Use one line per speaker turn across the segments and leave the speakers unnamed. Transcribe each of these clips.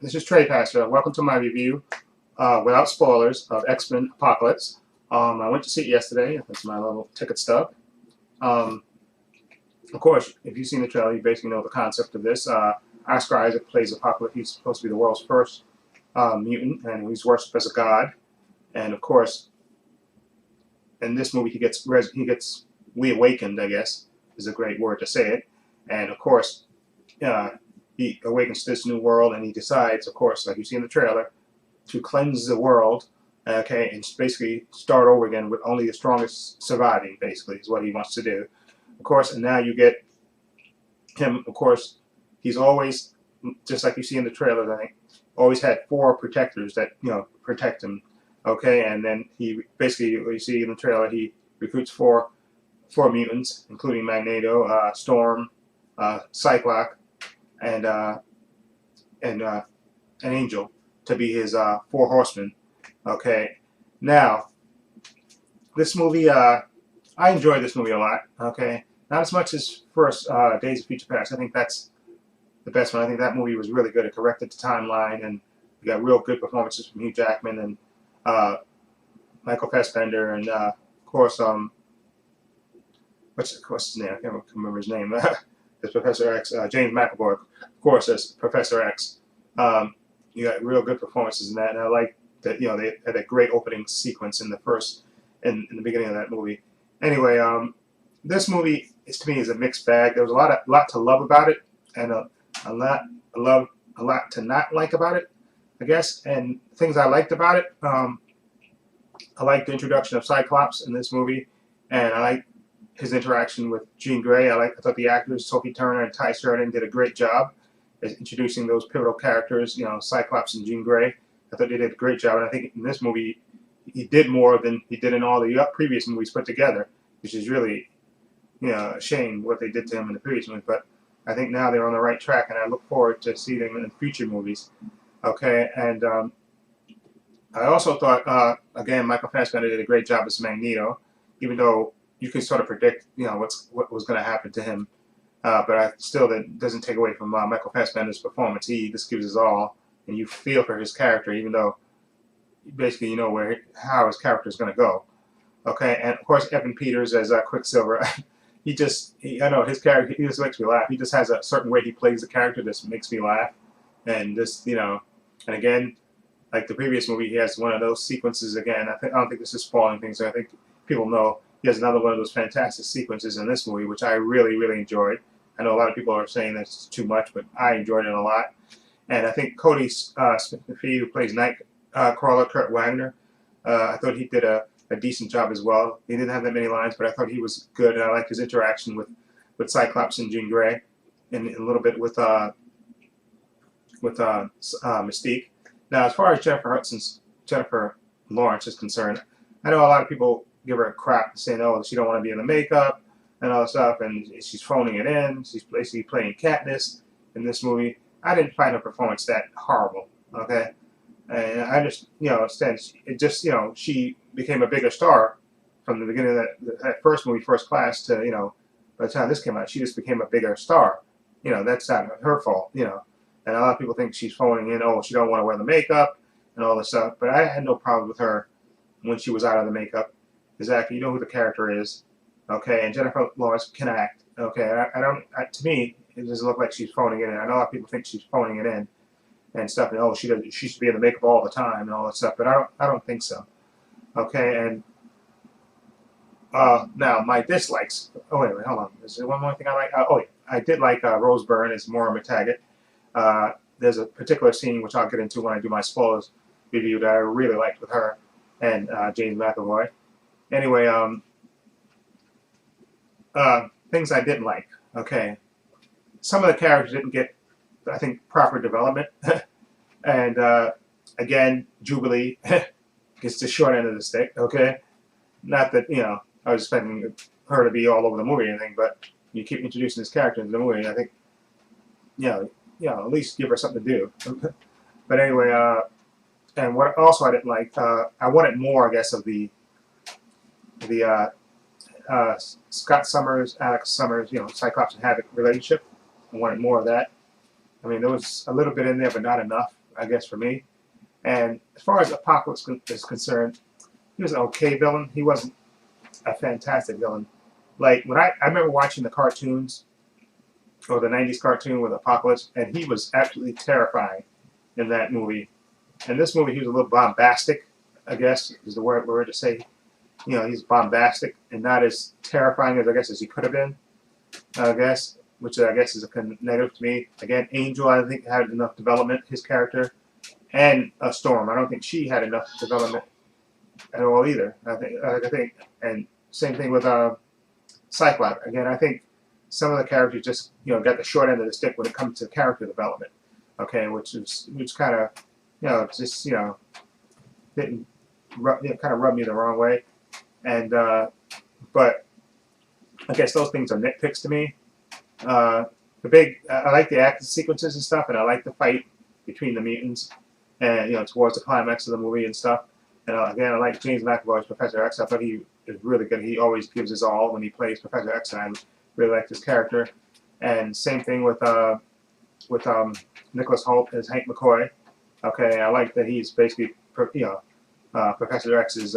This is Trepacer. Welcome to my review, without spoilers, of X-Men Apocalypse. I went to see it yesterday. That's my little ticket stub. Um, of course, if you've seen the trailer, you basically know the concept of this. Oscar Isaac plays Apocalypse. He's supposed to be the world's first mutant, and he's worshipped as a god. And of course, in this movie, he gets reawakened. I guess is a great word to say it. And of course, uh, he awakens to this new world, and he decides, of course, like you see in the trailer, to cleanse the world, okay, and basically start over again with only the strongest surviving, basically, is what he wants to do. Of course, and now you get him, of course, he's always, just like you see in the trailer, I think, always had four protectors that, protect him, okay, and then he basically, you see in the trailer, he recruits four mutants, including Magneto, Storm, Cyclops, and an Angel to be his four horsemen. Okay, now this movie, I enjoyed this movie a lot. Okay, not as much as first Days of Future Past. I think that's the best one. I think that movie was really good. It corrected the timeline, and you got real good performances from Hugh Jackman and Michael Fassbender, and of course, what's his name? I can't remember his name. As Professor X, James McAvoy, of course, as Professor X. You got real good performances in that, and I like that. They had a great opening sequence in the beginning of that movie. Anyway, this movie is, to me, is a mixed bag. There was a lot to love about it, and a lot to not like about it, I guess. And things I liked about it, I liked the introduction of Cyclops in this movie, and I like his interaction with Jean Grey. I thought the actors Sophie Turner and Ty Sheridan did a great job as introducing those pivotal characters, Cyclops and Jean Grey. I thought they did a great job, and I think in this movie he did more than he did in all the previous movies put together, which is really, a shame what they did to him in the previous movie. But I think now they're on the right track, and I look forward to seeing them in future movies. Okay, and I also thought, again, Michael Fassbender did a great job as Magneto, even though you can sort of predict, what was going to happen to him. But that doesn't take away from Michael Fassbender's performance. He just gives his all, and you feel for his character, even though basically you know how his character is going to go. Okay, and of course Evan Peters as Quicksilver. I know his character. He just makes me laugh. He just has a certain way he plays the character that makes me laugh, and and again, like the previous movie, he has one of those sequences again. I don't think this is spoiling things. I think people know he has another one of those fantastic sequences in this movie, which I really, really enjoyed. I know a lot of people are saying that's too much, but I enjoyed it a lot. And I think Cody Smith-McPhee, who plays Nightcrawler, Kurt Wagner, I thought he did a decent job as well. He didn't have that many lines, but I thought he was good, and I liked his interaction with Cyclops and Jean Grey, and a little bit with Mystique. Now, as far as Jennifer Lawrence is concerned, I know a lot of people give her crap saying, oh, she don't want to be in the makeup and all that stuff, and she's phoning it in. She's basically playing Katniss in this movie. I didn't find her performance that horrible, okay? And I just, understand, she became a bigger star from the beginning of that first movie, First Class, to, by the time this came out, she just became a bigger star. That's not her fault, And a lot of people think she's phoning in, oh, she don't want to wear the makeup and all this stuff. But I had no problem with her when she was out of the makeup. Exactly, you know who the character is, okay? And Jennifer Lawrence can act, okay? To me, it doesn't look like she's phoning it in. I know a lot of people think she's phoning it in and stuff, and oh, she should be in the makeup all the time and all that stuff. But I don't think so, okay? And now my dislikes. Oh wait, hold on. Is there one more thing I like? Oh, yeah. I did like Rose Byrne as Moira McTaggart. There's a particular scene which I'll get into when I do my spoilers review that I really liked with her and James McAvoy. Anyway, things I didn't like. Okay, some of the characters didn't get, I think, proper development, and again, Jubilee gets the short end of the stick. Okay, not that I was expecting her to be all over the movie or anything, but you keep introducing this character into the movie, and I think, at least give her something to do. But anyway, and what also I didn't like, I wanted more, I guess, of the Scott Summers, Alex Summers, Cyclops and Havoc relationship. I wanted more of that. I mean, there was a little bit in there, but not enough. I guess, for me. And as far as Apocalypse is concerned, he was an okay villain. He wasn't a fantastic villain. Like when I remember watching the cartoons or the '90s cartoon with Apocalypse, and he was absolutely terrifying in that movie. In this movie, he was a little bombastic, I guess is the word to say. You know, he's bombastic and not as terrifying as I guess as he could have been. I guess, which I guess is a kind of negative to me. Again, Angel, I think had enough development, his character, and Storm. I don't think she had enough development at all either. I think, and same thing with Cyclops. Again, I think some of the characters just got the short end of the stick when it comes to character development. Okay, which kind of just didn't kind of rubbed me the wrong way. And but I guess those things are nitpicks to me. I like the action sequences and stuff, and I like the fight between the mutants, and towards the climax of the movie and stuff. And again, I like James McAvoy's Professor X. I thought he is really good. He always gives his all when he plays Professor X, and I really like his character. And same thing with Nicholas Hoult as Hank McCoy. Okay, I like that he's basically Professor X's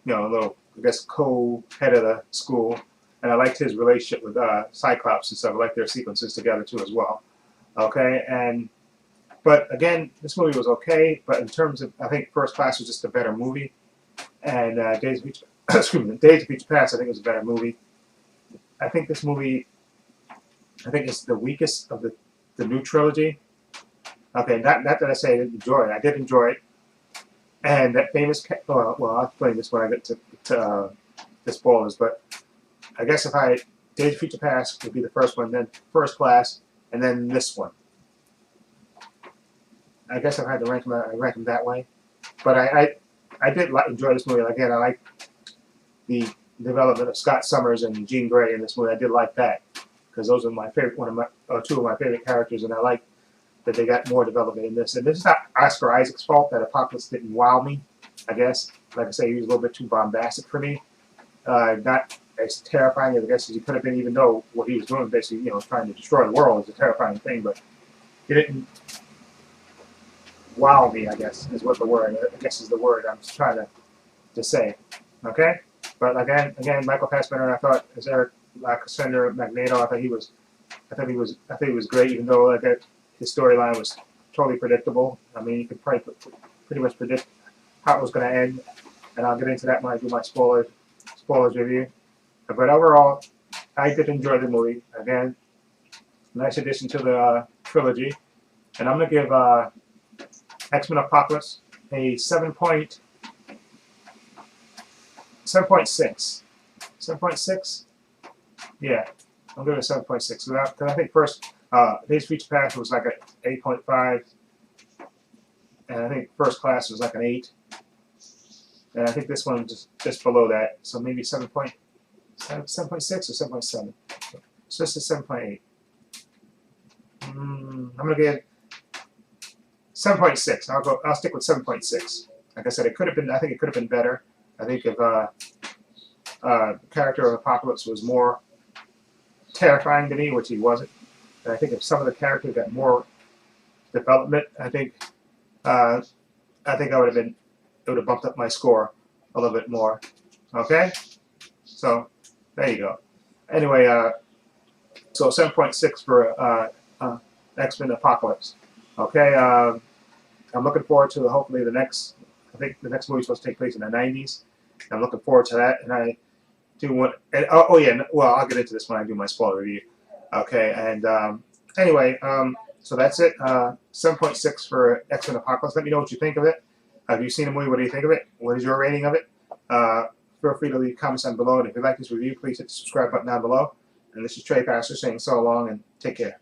little, I guess, co-head of the school. And I liked his relationship with Cyclops and stuff. I like their sequences together too as well. Okay, but again, this movie was okay. But in terms of, I think First Class was just a better movie, and Days of Future Past, I think was a better movie. I think this movie, I think it's the weakest of the new trilogy. Okay, not that I say I didn't enjoy it. I did enjoy it, and that famous. Well, I'll explain this when I get to the spoilers, but I guess Days of Future Past would be the first one, then First Class, and then this one. I guess if I had to rank them, I rank them that way. But I did enjoy this movie. Again, I like the development of Scott Summers and Jean Grey in this movie. I did like that because those are my favorite, two of my favorite characters, and I like that they got more development in this. And this is not Oscar Isaac's fault that Apocalypse didn't wow me. I guess, like I say, he was a little bit too bombastic for me. Not as terrifying as I guess as he could have been, even though what he was doing basically, trying to destroy the world is a terrifying thing. But he didn't wow me, I guess, is what the word, I guess is the word I'm trying to say. Okay? But again, Michael Fassbender, I thought, as Eric Cassandra Magneto, I thought he was great, even though his storyline was totally predictable. I mean, you could probably pretty much predict how it was going to end, and I'll get into that when I do my spoilers review. But overall, I did enjoy the movie. Again, nice addition to the trilogy, and I'm going to give X-Men Apocalypse a 7.6. 7.6? Yeah, I'll give it a 7.6. Because I think first, Days of Future Past was like an 8.5. And I think First Class was like an 8. And I think this one was just below that. So maybe 7.6 or 7.7. So this is 7.8. I'm going to give 7.6. I'll stick with 7.6. Like I said, I think it could have been better. I think if the character of Apocalypse was more terrifying to me, which he wasn't. And I think if some of the characters got more development, I think I would have bumped up my score a little bit more. Okay? So there you go. Anyway, so 7.6 for X-Men Apocalypse. Okay, I'm looking forward to hopefully I think the next movie is supposed to take place in the 90s. I'm looking forward to that, and I do want. Well, I'll get into this when I do my spoiler review. Okay, and anyway, so that's it. 7.6 for X-Men Apocalypse. Let me know what you think of it. Have you seen the movie? What do you think of it? What is your rating of it? Feel free to leave comments down below, and if you like this review, please hit the subscribe button down below. And this is Trepacer saying so long and take care.